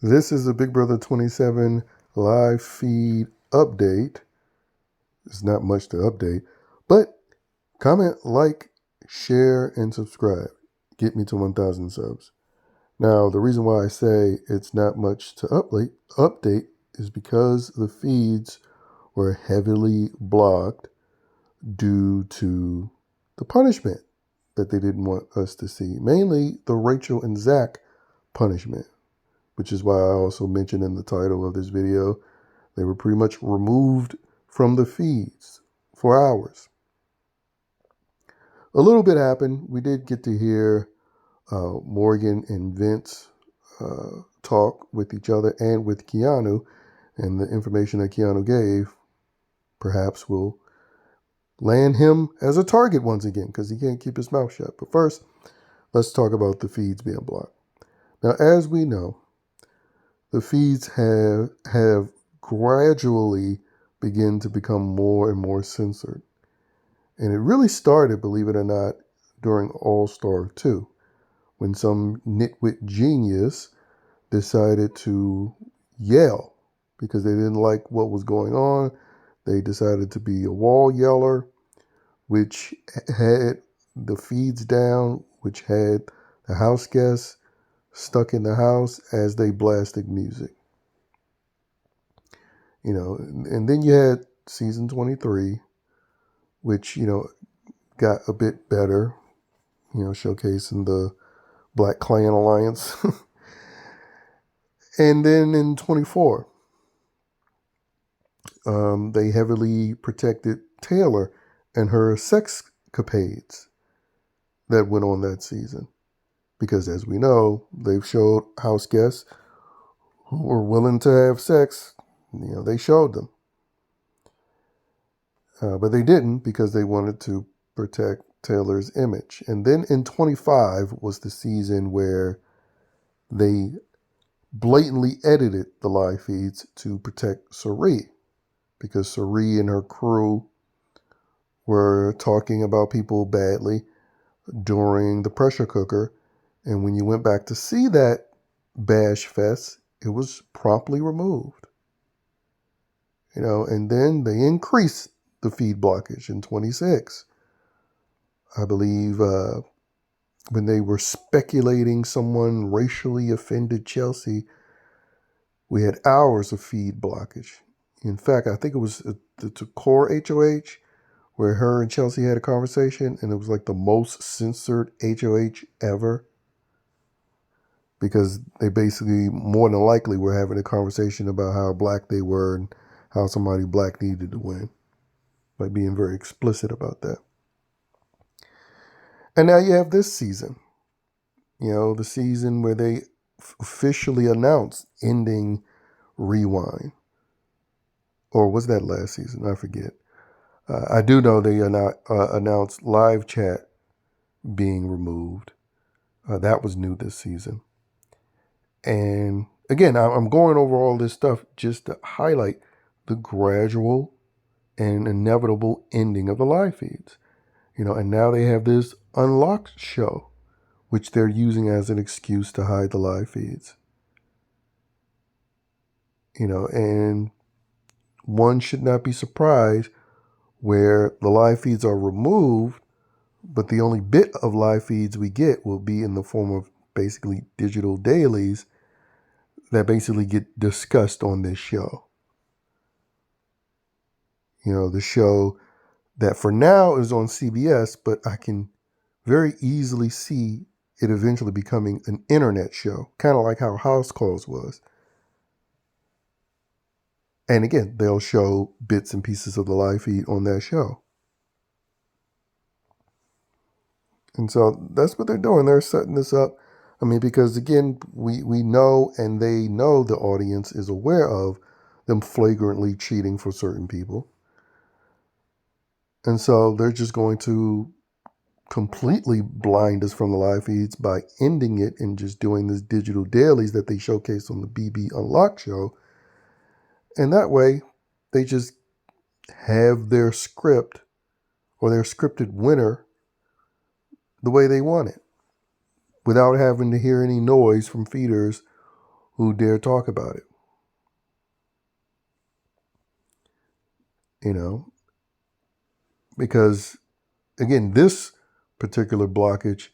This is a Big Brother 27 live feed update. There's not much to update, but comment, like, share, and subscribe. Get me to 1,000 subs. Now, the reason why I say it's not much to update is because the feeds were heavily blocked due to the punishment that they didn't want us to see. Mainly the Rachel and Zach punishment, which is why I also mentioned in the title of this video, they were pretty much removed from the feeds for hours. A little bit happened. We did get to hear Morgan and Vince talk with each other and with KEANU, and the information that KEANU gave perhaps will land him as a target once again because he can't keep his mouth shut. But first, let's talk about the feeds being blocked. Now, as we know, the feeds have gradually begun to become more and more censored. And it really started, believe it or not, during All-Star 2, when some nitwit genius decided to yell because they didn't like what was going on. They decided to be a wall yeller, which had the feeds down, which had the house guests stuck in the house as they blasted music. And then you had season 23, which, got a bit better, showcasing the Black Clan Alliance. And then in 24, they heavily protected Taylor and her sexcapades that went on that season. Because as we know, they've showed house guests who were willing to have sex. They showed them. But they didn't because they wanted to protect Taylor's image. And then in 25 was the season where they blatantly edited the live feeds to protect Cirie, because Cirie and her crew were talking about people badly during the pressure cooker. And when you went back to see that bash fest, it was promptly removed. And then they increased the feed blockage in 26. I believe when they were speculating someone racially offended Chelsea, we had hours of feed blockage. In fact, I think it was the core HOH where her and Chelsea had a conversation, and it was like the most censored HOH ever, because they basically, more than likely, were having a conversation about how black they were and how somebody black needed to win, by being very explicit about that. And now you have this season, the season where they officially announced ending Rewind. Or was that last season? I forget. I do know they announced live chat being removed. That was new this season. And again, I'm going over all this stuff just to highlight the gradual and inevitable ending of the live feeds. And now they have this unlocked show, which they're using as an excuse to hide the live feeds. And one should not be surprised where the live feeds are removed, but the only bit of live feeds we get will be in the form of basically digital dailies that basically get discussed on this show. The show that for now is on CBS, but I can very easily see it eventually becoming an internet show, kind of like how House Calls was. And again, they'll show bits and pieces of the live feed on that show. And so that's what they're doing. They're setting this up. Because again, we know, and they know the audience is aware of them flagrantly cheating for certain people. And so they're just going to completely blind us from the live feeds by ending it and just doing this digital dailies that they showcase on the BB Unlocked show. And that way, they just have their script or their scripted winner the way they want it, without having to hear any noise from feeders who dare talk about it. You know, because again, this particular blockage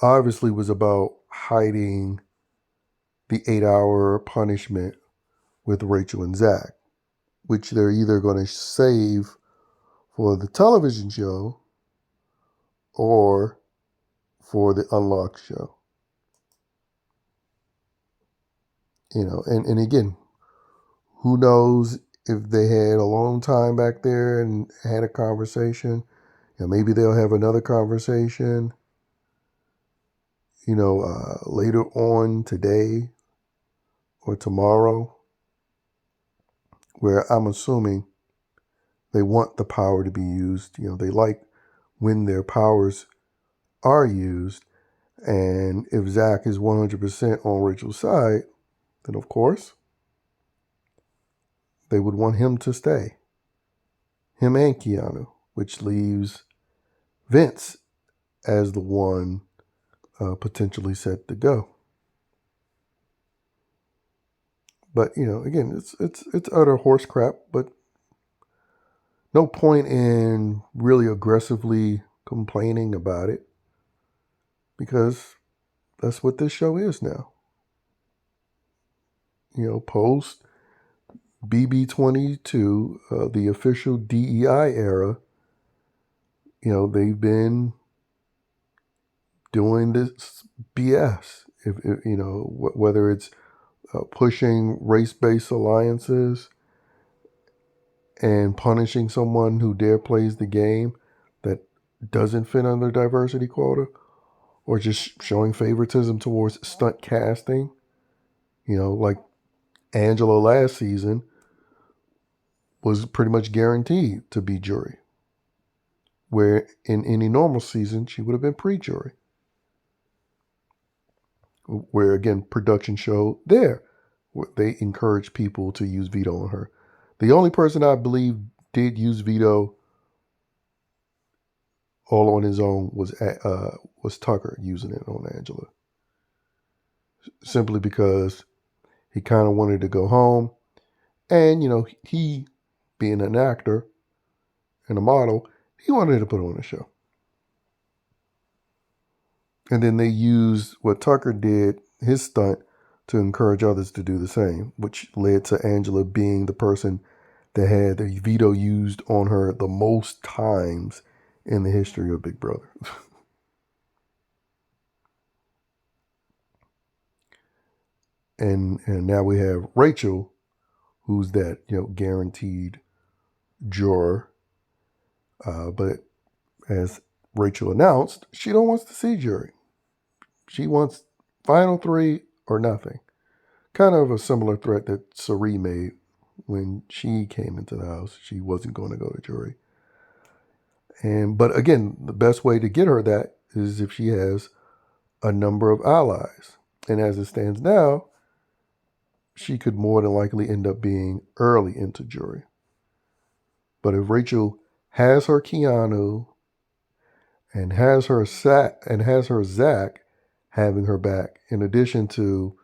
obviously was about hiding the 8-hour punishment with Rachel and Zach, which they're either going to save for the television show or for the Unlocked show. You know, and again, who knows if they had a long time back there and had a conversation. You know, maybe they'll have another conversation, later on today or tomorrow, where I'm assuming they want the power to be used. You know, they like when their powers are used. And if Zach is 100% on Rachel's side, then of course they would want him to stay. Him and Keanu, which leaves Vince as the one potentially set to go. But again, it's utter horse crap. But no point in really aggressively complaining about it, because that's what this show is now. Post BB22, the official DEI era, they've been doing this BS. If whether it's pushing race-based alliances and punishing someone who dare plays the game that doesn't fit under diversity quota, or just showing favoritism towards stunt casting. Like Angela last season was pretty much guaranteed to be jury, where in any normal season she would have been pre-jury. Where again, production showed there, they encouraged people to use veto on her. The only person I believe did use veto all on his own was Tucker using it on Angela, simply because he kind of wanted to go home, and he, being an actor and a model, he wanted to put on a show. And then they used what Tucker did, his stunt, to encourage others to do the same, which led to Angela being the person that had the veto used on her the most times in the history of Big Brother. and now we have Rachel, who's that guaranteed juror. But as Rachel announced, she don't want to see jury. She wants final three or nothing. Kind of a similar threat that Sari made when she came into the house. She wasn't going to go to jury. But again, the best way to get her that is if she has a number of allies. And as it stands now, she could more than likely end up being early into jury. But if Rachel has her KEANU and has her Zach having her back, in addition to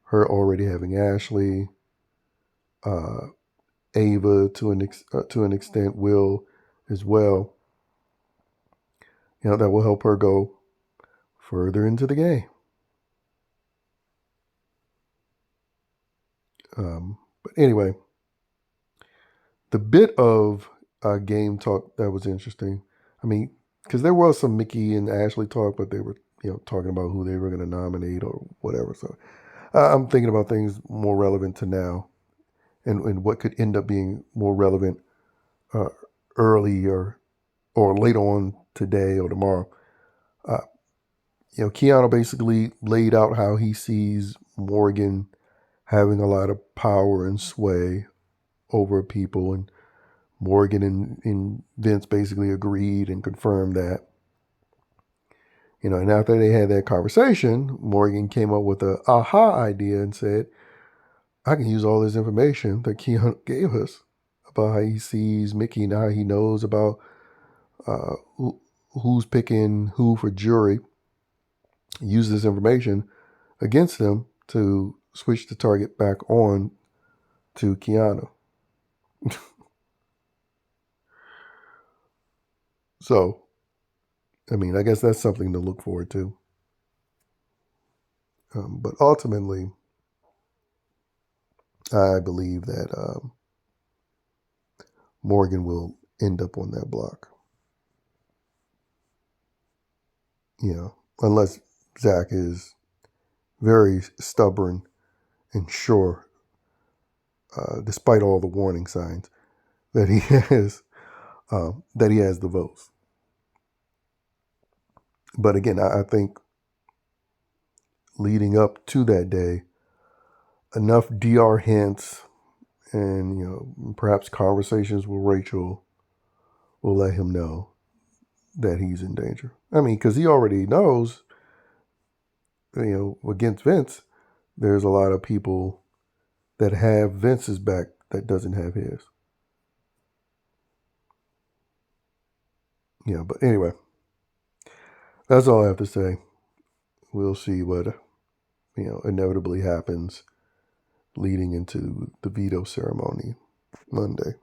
her already having Ashley, Ava to an extent, Will as well, that will help her go further into the game. But anyway, the bit of game talk that was interesting. I mean, because there was some Mickey and Ashley talk, but they were talking about who they were going to nominate or whatever. So I'm thinking about things more relevant to now, and what could end up being more relevant early or later on today or tomorrow. Keanu basically laid out how he sees Morgan having a lot of power and sway over people, and Morgan and Vince basically agreed and confirmed that. And after they had that conversation, Morgan came up with a aha idea and said, I can use all this information that Keanu gave us about how he sees Mickey and how he knows about who's picking who for jury, use this information against them to switch the target back on to KEANU. So, I mean, I guess that's something to look forward to. But ultimately, I believe that Morgan will end up on that block. You know, unless Zach is very stubborn and sure, despite all the warning signs, that he has the votes. But again, I think leading up to that day, enough DR hints and perhaps conversations with Rachel will let him know that he's in danger. I mean, because he already knows, against Vince, there's a lot of people that have Vince's back that doesn't have his. But anyway, that's all I have to say. We'll see what inevitably happens leading into the veto ceremony Monday.